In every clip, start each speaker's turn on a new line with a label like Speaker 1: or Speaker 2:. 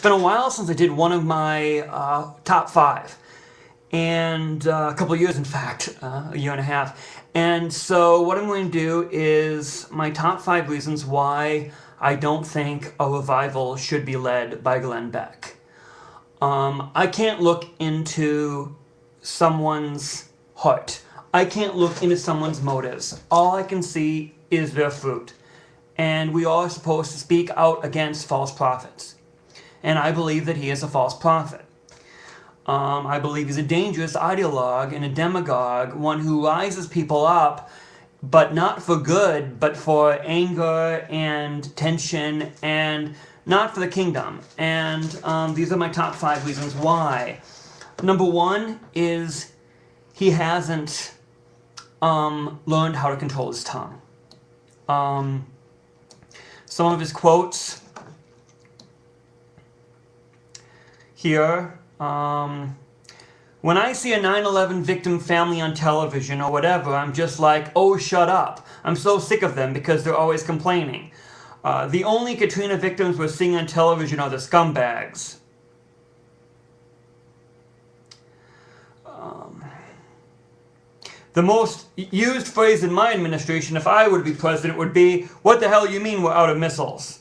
Speaker 1: been a while since I did one of my top 5. And a couple of years, in fact, a year and a half. And so what I'm going to do is my top 5 reasons why I don't think a revival should be led by Glenn Beck. I can't look into someone's heart. I can't look into someone's motives. All I can see is their fruit. And we are supposed to speak out against false prophets. And I believe that he is a false prophet. I believe he's a dangerous ideologue and a demagogue, one who rises people up, but not for good, but for anger and tension, and not for the kingdom. And these are my top 5 reasons why. Number 1 is he hasn't learned how to control his tongue. Some of his quotes here. When I see a 9/11 victim family on television or whatever, I'm just like, oh, shut up. I'm so sick of them because they're always complaining. The only Katrina victims we're seeing on television are the scumbags. The most used phrase in my administration, if I were to be president, would be, what the hell you mean we're out of missiles?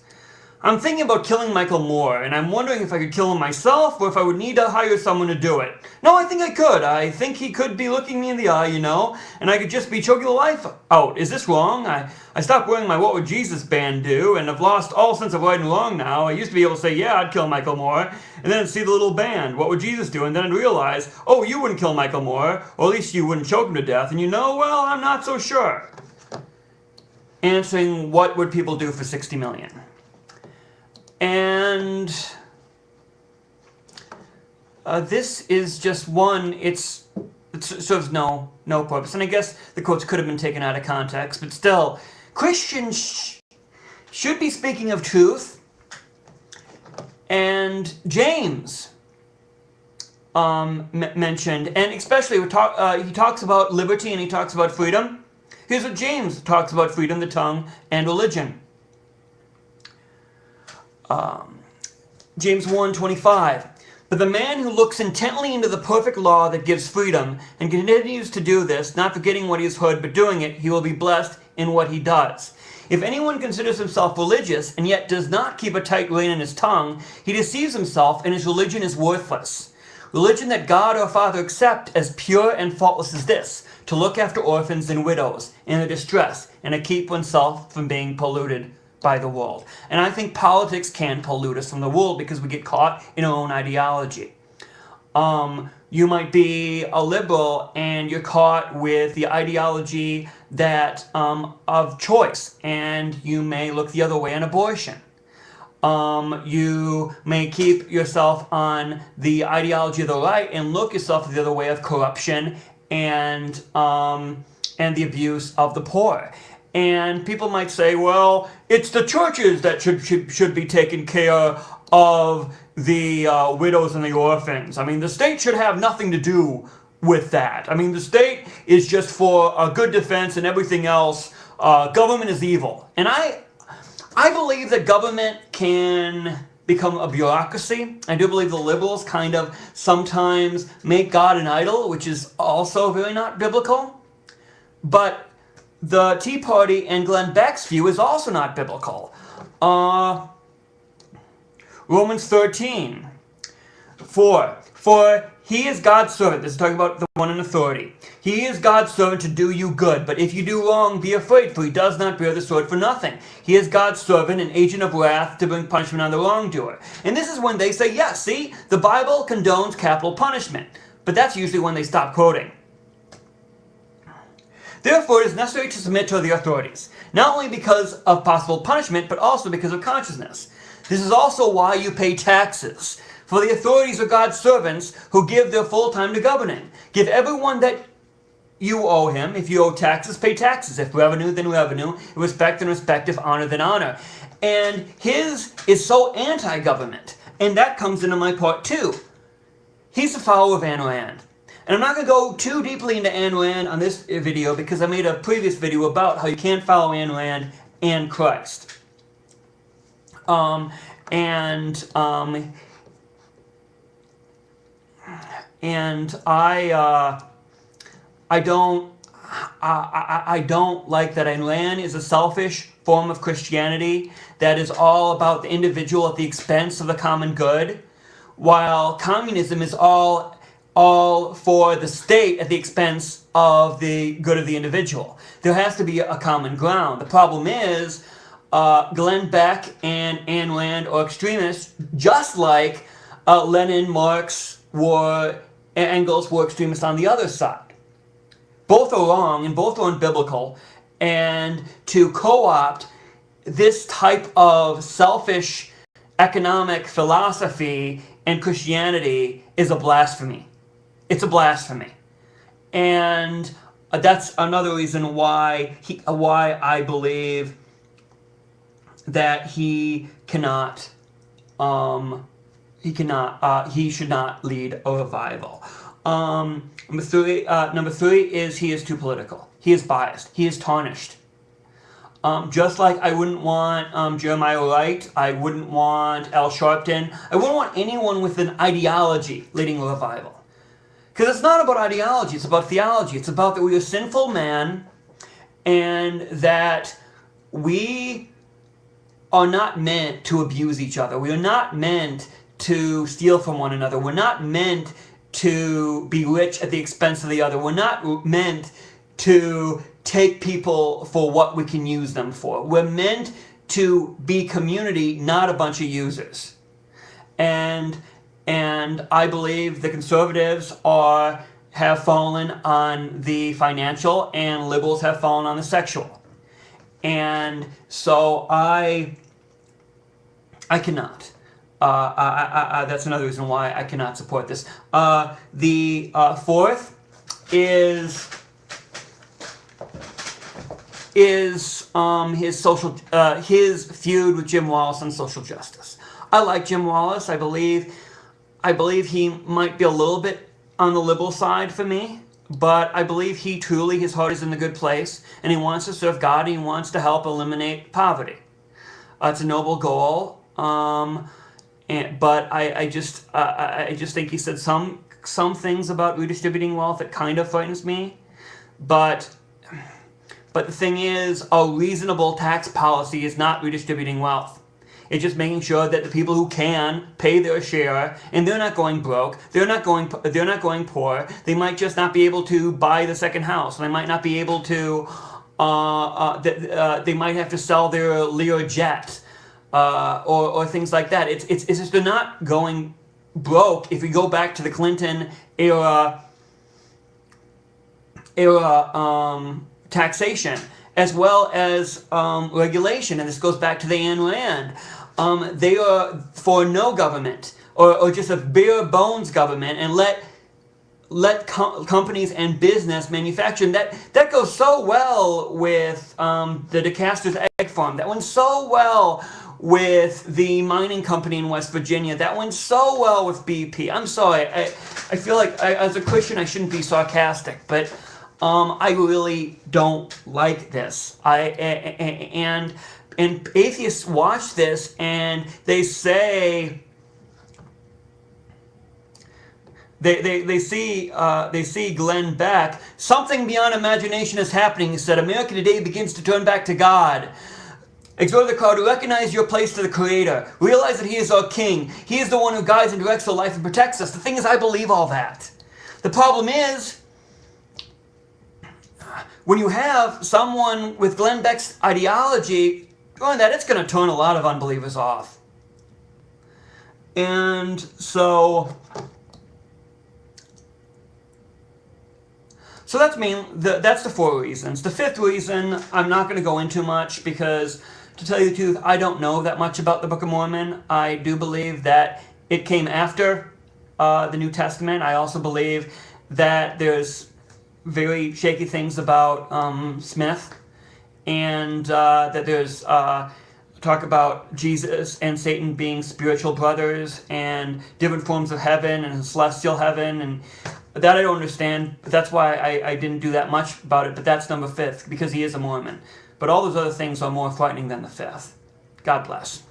Speaker 1: I'm thinking about killing Michael Moore, and I'm wondering if I could kill him myself or if I would need to hire someone to do it. No, I think I could. I think he could be looking me in the eye, you know, and I could just be choking the life out. Is this wrong? I stopped wearing my What Would Jesus band do, and I've lost all sense of right and wrong now. I used to be able to say, yeah, I'd kill Michael Moore, and then I'd see the little band, What Would Jesus do? And then I'd realize, oh, you wouldn't kill Michael Moore, or at least you wouldn't choke him to death, and you know, well, I'm not so sure. Answering, what would people do for $60 million? And this is just one, it serves no purpose. And I guess the quotes could have been taken out of context, but still, Christians should be speaking of truth. And James mentioned, and especially he talks about liberty and he talks about freedom. Here's what James talks about freedom, the tongue, and religion. James 1:25. But the man who looks intently into the perfect law that gives freedom and continues to do this, not forgetting what he has heard but doing it, he will be blessed in what he does. If anyone considers himself religious and yet does not keep a tight rein in his tongue, he deceives himself and his religion is worthless. Religion that God our Father accepts as pure and faultless is this, to look after orphans and widows in their distress and to keep oneself from being polluted by the world. And I think politics can pollute us from the world because we get caught in our own ideology. You might be a liberal and you're caught with the ideology that of choice, and you may look the other way on abortion. You may keep yourself on the ideology of the right and look yourself the other way of corruption and the abuse of the poor. And people might say, well, it's the churches that should be taking care of the widows and the orphans. I mean, the state should have nothing to do with that. I mean, the state is just for a good defense and everything else. Government is evil. And I believe that government can become a bureaucracy. I do believe the liberals kind of sometimes make God an idol, which is also really not biblical. But the Tea Party and Glenn Beck's view is also not biblical. Romans 13:4. For he is God's servant. This is talking about the one in authority. He is God's servant to do you good. But if you do wrong, be afraid, for he does not bear the sword for nothing. He is God's servant, an agent of wrath to bring punishment on the wrongdoer. And this is when they say, yes, see, the Bible condones capital punishment. But that's usually when they stop quoting. Therefore, it is necessary to submit to the authorities, not only because of possible punishment, but also because of consciousness. This is also why you pay taxes. For the authorities are God's servants who give their full time to governing. Give everyone that you owe him. If you owe taxes, pay taxes. If revenue, then revenue. If respect, then respect. If honor, then honor. And his is so anti-government. And that comes into my part too. He's a follower of Ayn Rand. And I'm not going to go too deeply into Ayn Rand on this video because I made a previous video about how you can't follow Ayn Rand and Christ. and I don't I don't like that Iran is a selfish form of Christianity that is all about the individual at the expense of the common good, while communism is all for the state at the expense of the good of the individual. There has to be a common ground. The problem is Glenn Beck and Ayn Rand are extremists, just like Lenin, Marx, Engels were extremists on the other side. Both are wrong and both are unbiblical, and to co-opt this type of selfish economic philosophy and Christianity is a blasphemy. It's a blasphemy. And that's another reason why I believe that he should not lead a revival. Number three is he is too political. He is biased. He is tarnished. Just like I wouldn't want Jeremiah Wright, I wouldn't want Al Sharpton, I wouldn't want anyone with an ideology leading a revival. Because it's not about ideology, it's about theology. It's about that we are sinful man and that we are not meant to abuse each other. We are not meant to steal from one another. We're not meant to be rich at the expense of the other. We're not meant to take people for what we can use them for. We're meant to be community, not a bunch of users. And I believe the conservatives have fallen on the financial and liberals have fallen on the sexual. And so I cannot. That's another reason why I cannot support this. The fourth is his feud with Jim Wallace on social justice. I like Jim Wallace. I believe he might be a little bit on the liberal side for me, but I believe his heart is in the good place, and he wants to serve God, and he wants to help eliminate poverty. It's a noble goal. But I just think he said some things about redistributing wealth that kind of frightens me. But the thing is, a reasonable tax policy is not redistributing wealth. It's just making sure that the people who can pay their share, and they're not going broke, they're not going poor. They might just not be able to buy the second house. They might not be able to. They might have to sell their Lear jet. Or things like that. It's just they're not going broke. If we go back to the Clinton era taxation, as well as regulation, and this goes back to the Ayn Rand. They are for no government or just a bare bones government, and let companies and business manufacture. And that goes so well with the DeCaster's egg farm. That went so well with the mining company in West Virginia. That went so well with BP. I'm sorry. I feel like as a Christian I shouldn't be sarcastic, but I really don't like this. And atheists watch this and they say they see Glenn Beck. Something beyond imagination is happening. He said, America today begins to turn back to God. Exhort the crowd to recognize your place to the Creator. Realize that He is our King. He is the one who guides and directs our life and protects us. The thing is, I believe all that. The problem is, when you have someone with Glenn Beck's ideology doing that, it's going to turn a lot of unbelievers off. And so that's that's the four reasons. The fifth reason I'm not going to go into much because, to tell you the truth, I don't know that much about the Book of Mormon. I do believe that it came after the New Testament. I also believe that there's very shaky things about Smith, and that there's talk about Jesus and Satan being spiritual brothers and different forms of heaven and celestial heaven, and that I don't understand. But that's why I didn't do that much about it. But that's number 5, because he is a Mormon. But all those other things are more frightening than the 5th. God bless.